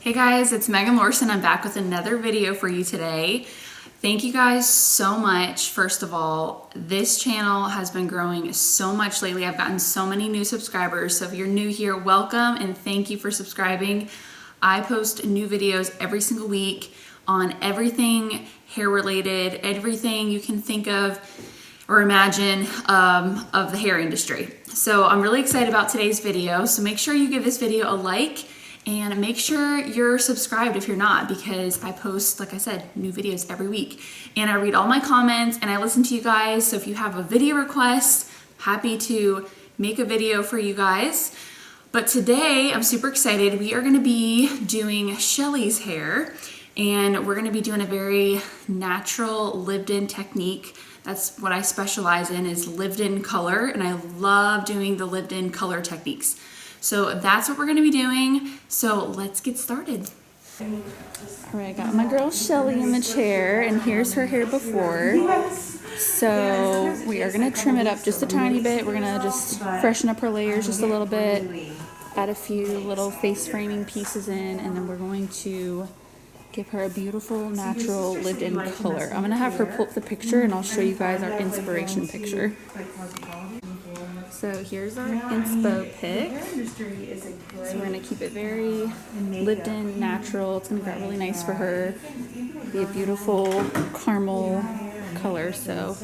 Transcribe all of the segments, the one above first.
Hey guys, it's Megan Lorson. I'm back with another video for you today. Thank you guys so much. First of all, this channel has been growing so much lately. I've gotten so many new subscribers. So if you're new here, welcome and thank you for subscribing. I post new videos every single week on everything hair related, everything you can think of or imagine of the hair industry. So I'm really excited about today's video. So make sure you give this video a like and make sure you're subscribed if you're not, because I post, like I said, new videos every week. And I read all my comments and I listen to you guys. So if you have a video request, happy to make a video for you guys. But today I'm super excited. We are gonna be doing Shelly's hair, and we're gonna be doing a very natural lived-in technique. That's what I specialize in, is lived-in color, and I love doing the lived-in color techniques. So that's what we're gonna be doing. So let's get started. All right, I got my girl Shelly in the chair, and here's her hair before. So we are gonna trim it up just a tiny bit. We're gonna just freshen up her layers just a little bit, add a few little face framing pieces in, and then we're going to give her a beautiful, natural, lived-in color. I'm gonna have her pull up the picture and I'll show you guys our inspiration picture. So here's our inspo pic. So we're gonna keep it very lived-in, natural. It's gonna be really nice for her. Be a beautiful caramel color. So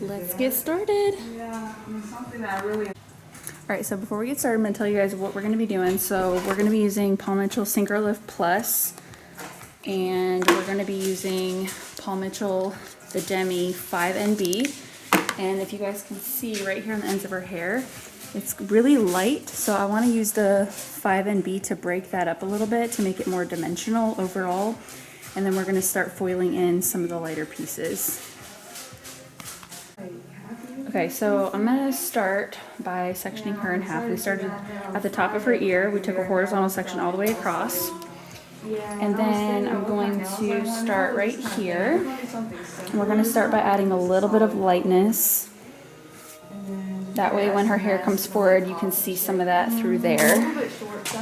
let's get started. Alright, so before we get started, I'm gonna tell you guys what we're gonna be doing. So we're gonna be using Paul Mitchell Syncrolift Plus, and we're gonna be using Paul Mitchell the Demi 5NB. And if you guys can see right here on the ends of her hair, it's really light, so I want to use the 5NB to break that up a little bit to make it more dimensional overall. And then we're going to start foiling in some of the lighter pieces. Okay, so I'm going to start by sectioning her in half. We started at the top of her ear. We took a horizontal section all the way across. And then I'm going to start right here. We're going to start by adding a little bit of lightness. That way when her hair comes forward, you can see some of that through there. So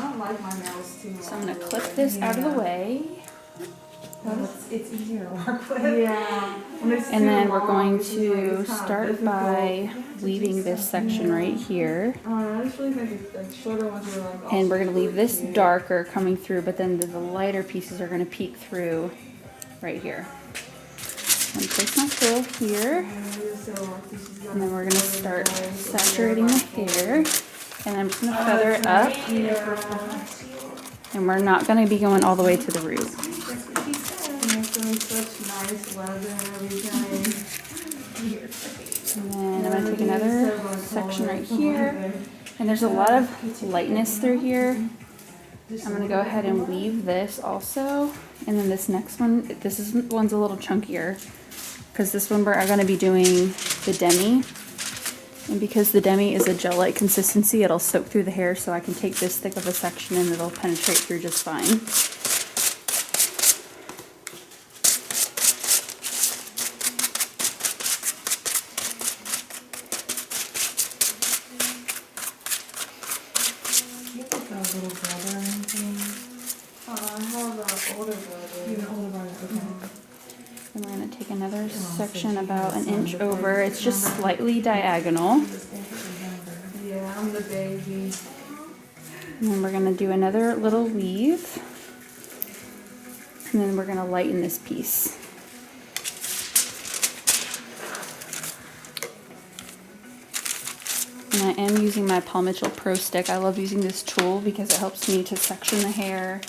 I'm going to clip this out of the way. It's easier to work with. Yeah. And then we're going to start by leaving this section right here. And we're going to leave this darker coming through, but then the lighter pieces are going to peek through right here. I'm going to place my foil here. And then we're going to start saturating the hair. And I'm just going to feather it up. And we're not going to be going all the way to the root. Such nice leather and everything. And then I'm going to take another section right here. And there's a lot of lightness through here. I'm going to go ahead and weave this also. And then this next one, one's a little chunkier, because this one we're going to be doing the Demi. And because the Demi is a gel-like consistency, it'll soak through the hair, so I can take this thick of a section and it'll penetrate through just fine. Little brother or anything? I have an older brother. You have an older brother, okay. And we're going to take another section about an inch over. It's just slightly diagonal. Yeah, I'm the baby. And then we're going to do another little weave. And then we're going to lighten this piece. And I am using my Paul Mitchell Pro Stick. I love using this tool because it helps me to section the hair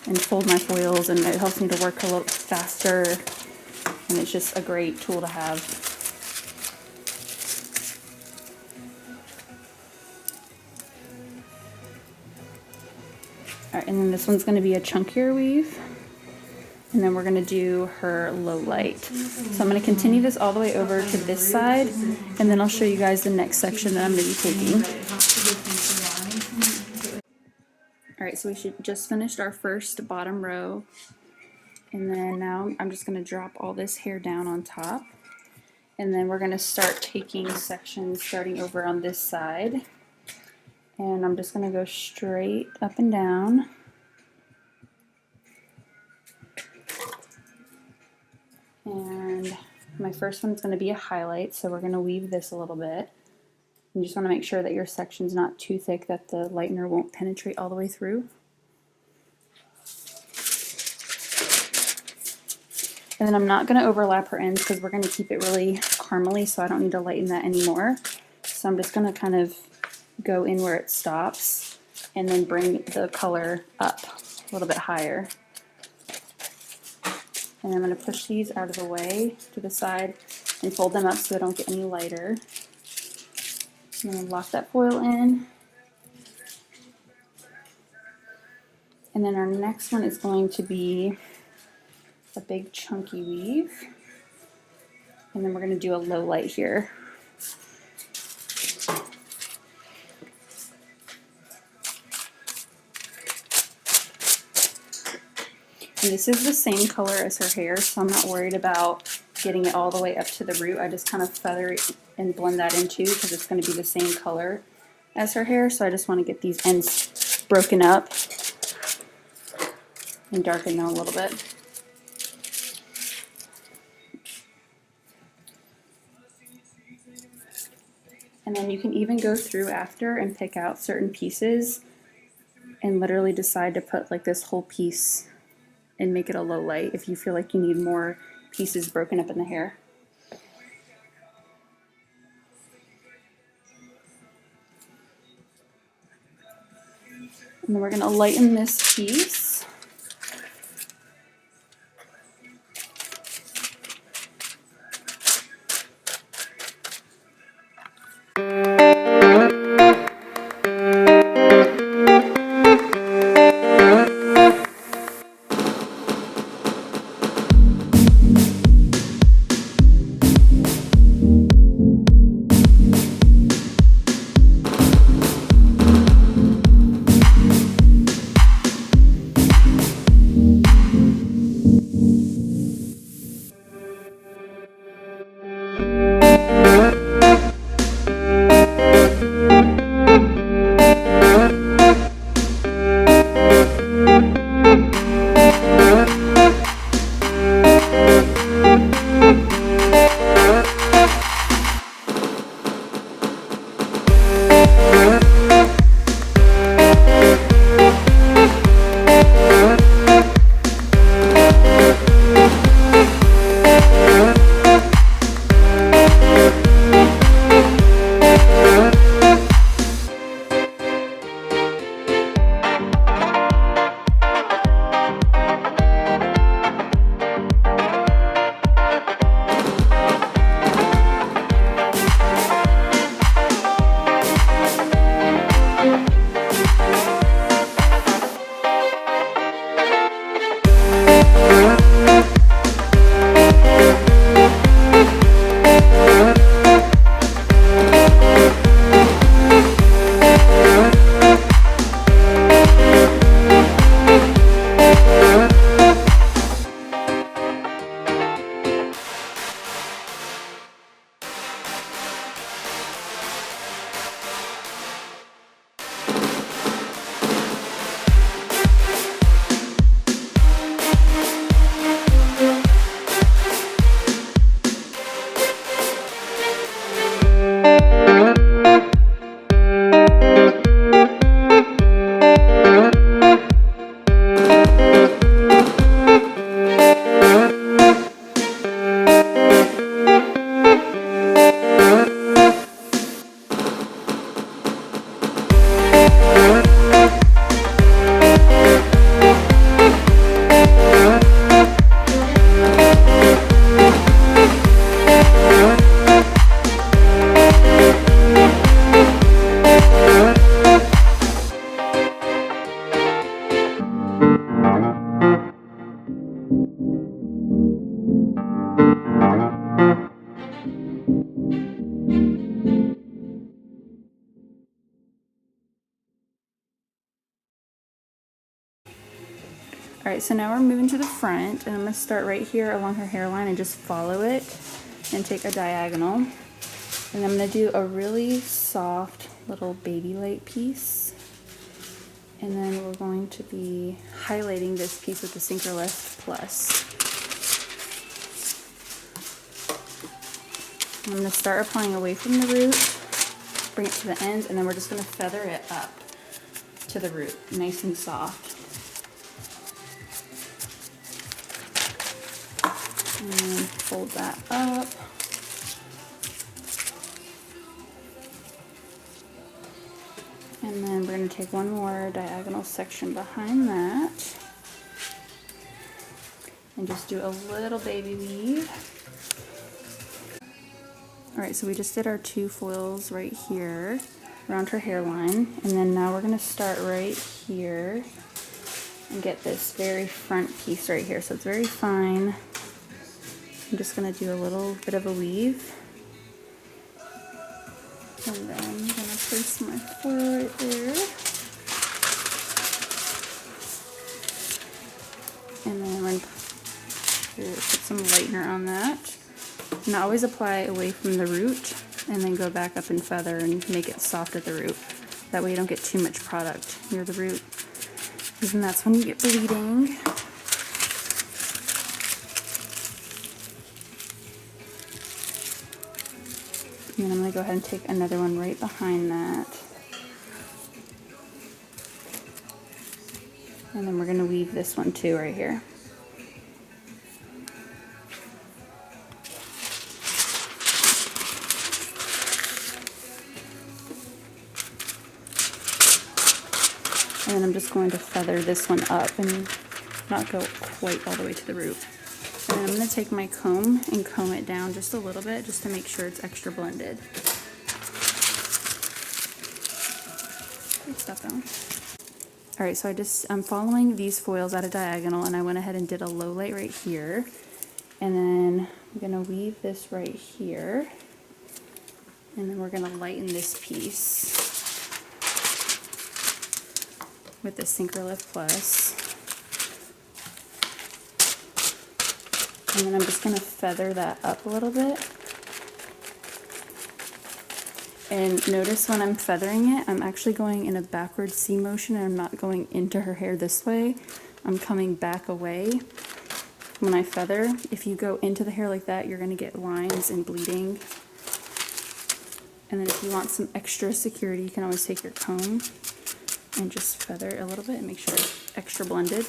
and fold my foils, and it helps me to work a little faster, and it's just a great tool to have. Alright, and then this one's going to be a chunkier weave. And then we're going to do her low light. So I'm going to continue this all the way over to this side, and then I'll show you guys the next section that I'm going to be taking. Alright, so we just finished our first bottom row. And then now I'm just going to drop all this hair down on top. And then we're going to start taking sections starting over on this side. And I'm just going to go straight up and down. And my first one's going to be a highlight, so we're going to weave this a little bit. You just want to make sure that your section's not too thick that the lightener won't penetrate all the way through. And then I'm not going to overlap her ends because we're going to keep it really caramely, so I don't need to lighten that anymore. So I'm just going to kind of go in where it stops and then bring the color up a little bit higher. And I'm going to push these out of the way to the side and fold them up so they don't get any lighter. I'm going to lock that foil in. And then our next one is going to be a big chunky weave. And then we're going to do a low light here. And this is the same color as her hair, so I'm not worried about getting it all the way up to the root. I just kind of feather it and blend that into because it's going to be the same color as her hair. So I just want to get these ends broken up and darken them a little bit. And then you can even go through after and pick out certain pieces and literally decide to put like this whole piece and make it a low light if you feel like you need more pieces broken up in the hair. And then we're going to lighten this piece. Alright, so now we're moving to the front, and I'm going to start right here along her hairline and just follow it and take a diagonal. And I'm going to do a really soft little baby light piece. And then we're going to be highlighting this piece with the Syncrolift Plus. I'm going to start applying away from the root, bring it to the ends, and then we're just going to feather it up to the root, nice and soft. And then fold that up. And then we're going to take one more diagonal section behind that and just do a little baby weave. Alright, so we just did our 2 foils right here around her hairline, and then now we're going to start right here and get this very front piece right here. So it's very fine. I'm just going to do a little bit of a weave. And then I'm going to place my foil right there. And then we're going to put some lightener on that. And I always apply away from the root and then go back up and feather and make it soft at the root. That way you don't get too much product near the root. And that's when you get bleeding. And then I'm going to go ahead and take another one right behind that. And then we're going to weave this one too right here. And then I'm just going to feather this one up and not go quite all the way to the root. And then I'm going to take my comb and comb it down just a little bit just to make sure it's extra blended. Stop that one. Alright, so I'm following these foils at a diagonal, and I went ahead and did a low light right here. And then I'm going to weave this right here. And then we're going to lighten this piece with the Syncrolift Plus. And then I'm just going to feather that up a little bit. And notice when I'm feathering it, I'm actually going in a backward C motion, and I'm not going into her hair this way. I'm coming back away when I feather. If you go into the hair like that, you're going to get lines and bleeding. And then if you want some extra security, you can always take your comb and just feather it a little bit and make sure it's extra blended.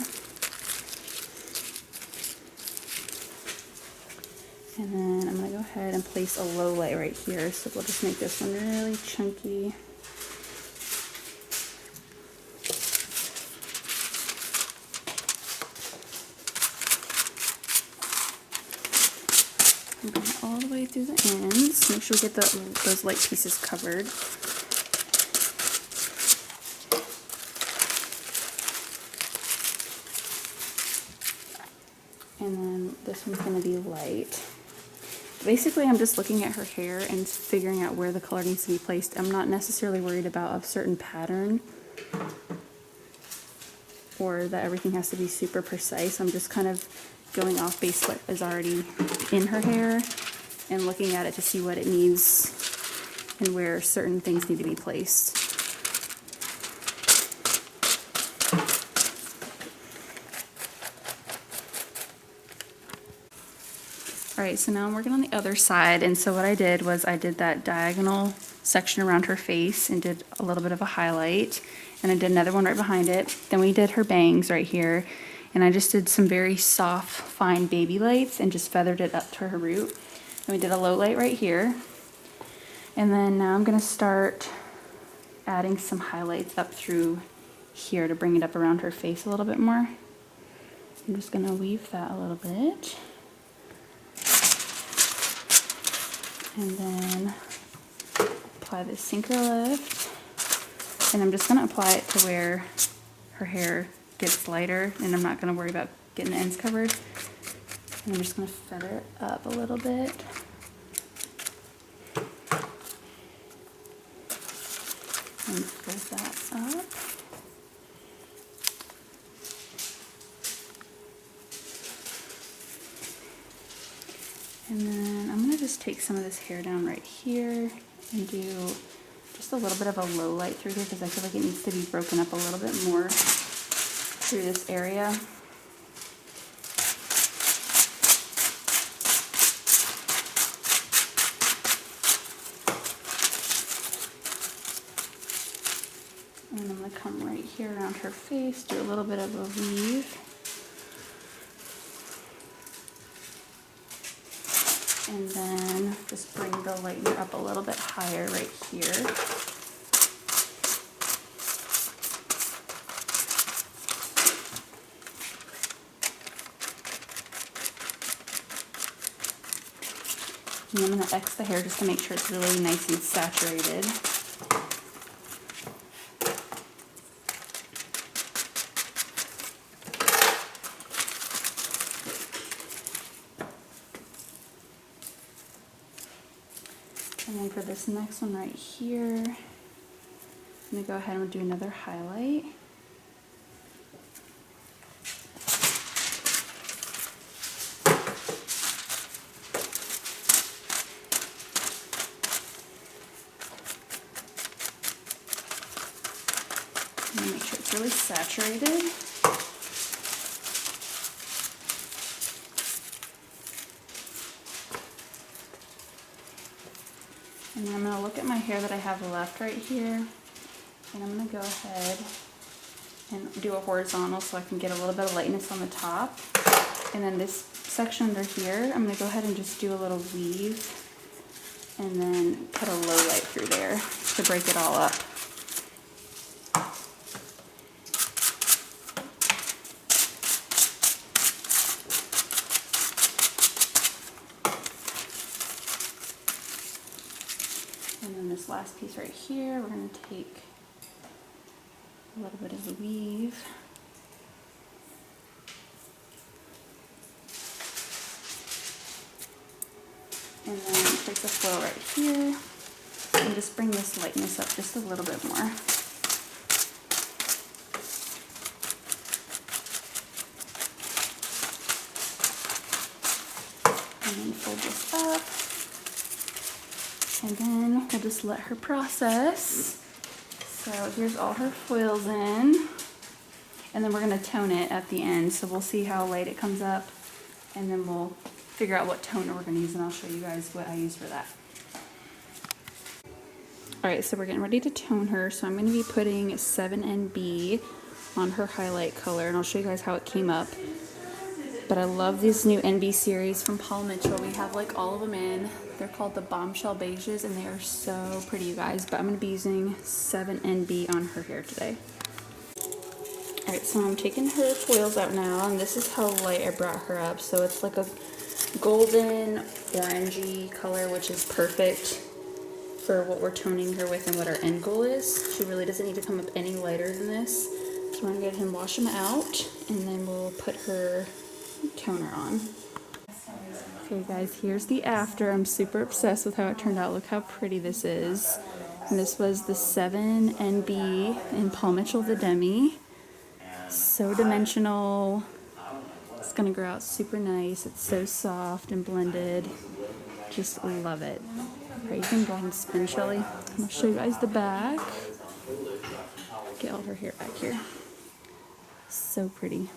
And then I'm going to go ahead and place a low light right here. So we'll just make this one really chunky. And bring it all the way through the ends. Make sure we get those light pieces covered. And then this one's going to be light. Basically, I'm just looking at her hair and figuring out where the color needs to be placed. I'm not necessarily worried about a certain pattern or that everything has to be super precise. I'm just kind of going off base what is already in her hair and looking at it to see what it needs and where certain things need to be placed. Alright, so now I'm working on the other side, and so what I did was I did that diagonal section around her face and did a little bit of a highlight, and I did another one right behind it. Then we did her bangs right here, and I just did some very soft, fine baby lights and just feathered it up to her root. And we did a low light right here. And then now I'm going to start adding some highlights up through here to bring it up around her face a little bit more. I'm just going to weave that a little bit. And then apply the Syncrolift, and I'm just going to apply it to where her hair gets lighter, and I'm not going to worry about getting the ends covered. And I'm just going to feather it up a little bit. And fold that up. And then I'm going to just take some of this hair down right here and do just just a little bit of a low light through here because I feel like it needs to be broken up a little bit more through this area. And I'm going to come right here around her face, do a little bit of a weave. And then just bring the lightener up a little bit higher right here. And I'm going to X the hair just to make sure it's really nice and saturated. And then for this next one right here, I'm going to go ahead and do another highlight. And make sure it's really saturated. And then I'm going to look at my hair that I have left right here, and I'm going to go ahead and do a horizontal so I can get a little bit of lightness on the top. And then this section under here, I'm going to go ahead and just do a little weave and then put a low light through there to break it all up. And then this last piece right here, we're going to take a little bit of the weave. And then place a foil right here. And just bring this lightness up just a little bit more. And then fold this up. And then we'll just let her process. So here's all her foils in. And then we're going to tone it at the end. So we'll see how light it comes up. And then we'll figure out what toner we're going to use. And I'll show you guys what I use for that. Alright, so we're getting ready to tone her. So I'm going to be putting 7NB on her highlight color. And I'll show you guys how it came up. But I love this new NB series from Paul Mitchell. We have like all of them in. They're called the Bombshell Beiges and they are so pretty, you guys. But I'm going to be using 7NB on her hair today. Alright, so I'm taking her foils out now, and this is how light I brought her up. So it's like a golden orangey color, which is perfect for what we're toning her with and what our end goal is. She really doesn't need to come up any lighter than this. So we're going to go ahead and wash them out, and then we'll put her toner on. Okay guys, here's the after. I'm super obsessed with how it turned out. Look how pretty this is. And this was the 7NB in Paul Mitchell the Demi. So dimensional. It's gonna grow out super nice. It's so soft and blended. Just love it. Alright, you can go ahead and spin, Shelly. I'm gonna show you guys the back. Get all her hair back here. So pretty.